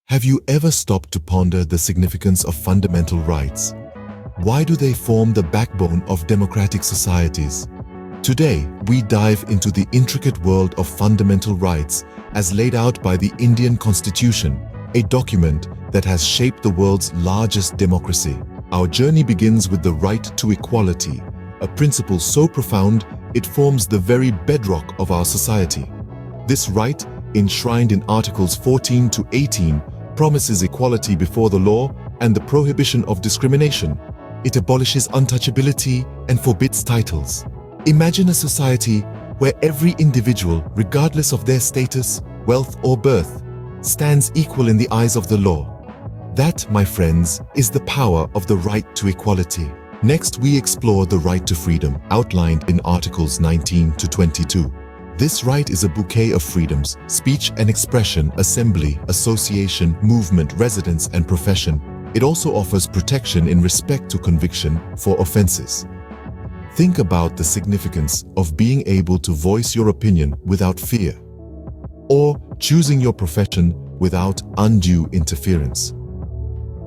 Have you ever stopped to ponder the significance of fundamental rights? Why do they form the backbone of democratic societies? Today, we dive into the intricate world of fundamental rights as laid out by the Indian Constitution, a document that has shaped the world's largest democracy. Our journey begins with the right to equality, a principle so profound it forms the very bedrock of our society. This right, enshrined in Articles 14 to 18, promises equality before the law and the prohibition of discrimination. It abolishes untouchability and forbids titles. Imagine a society where every individual, regardless of their status, wealth or birth, stands equal in the eyes of the law. That, my friends, is the power of the right to equality. Next, we explore the right to freedom, outlined in Articles 19 to 22. This right is a bouquet of freedoms: speech and expression, assembly, association, movement, residence, and profession. It also offers protection in respect to conviction for offenses. Think about the significance of being able to voice your opinion without fear, or choosing your profession without undue interference.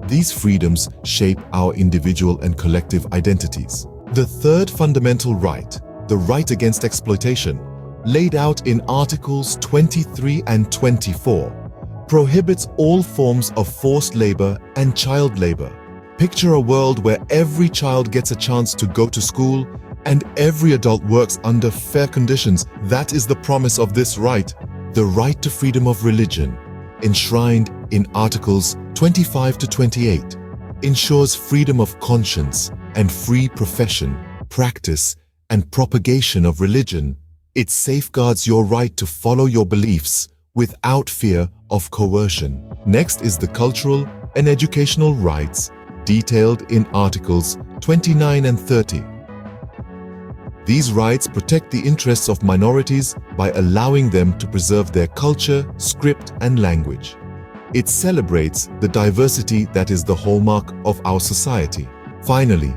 These freedoms shape our individual and collective identities. The third fundamental right, the right against exploitation, laid out in Articles 23 and 24, prohibits all forms of forced labor and child labor. Picture a world where every child gets a chance to go to school and every adult works under fair conditions. That is the promise of this right. The right to freedom of religion, enshrined in Articles 25 to 28, ensures freedom of conscience and free profession, practice, and propagation of religion. It safeguards your right to follow your beliefs without fear of coercion. Next is the cultural and educational rights detailed in Articles 29 and 30. These rights protect the interests of minorities by allowing them to preserve their culture, script, and language. It celebrates the diversity that is the hallmark of our society. Finally,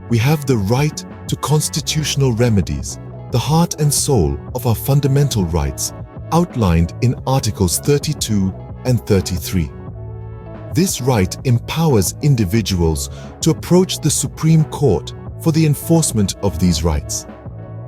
we have the right to constitutional remedies, the heart and soul of our fundamental rights, outlined in Articles 32 and 33. This right empowers individuals to approach the Supreme Court for the enforcement of these rights.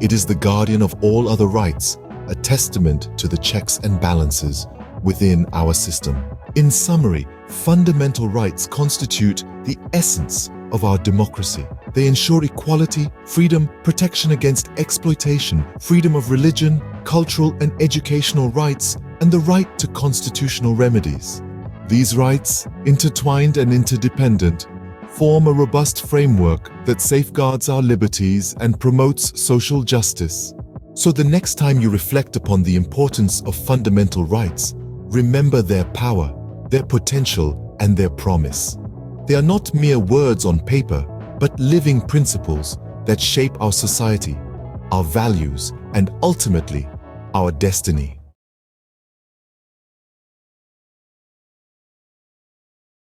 It is the guardian of all other rights, a testament to the checks and balances within our system. In summary, fundamental rights constitute the essence of our democracy. They ensure equality, freedom, protection against exploitation, freedom of religion, cultural and educational rights, and the right to constitutional remedies. These rights, intertwined and interdependent, form a robust framework that safeguards our liberties and promotes social justice. So the next time you reflect upon the importance of fundamental rights, remember their power, their potential, and their promise. They are not mere words on paper, but living principles that shape our society, our values, and ultimately, our destiny.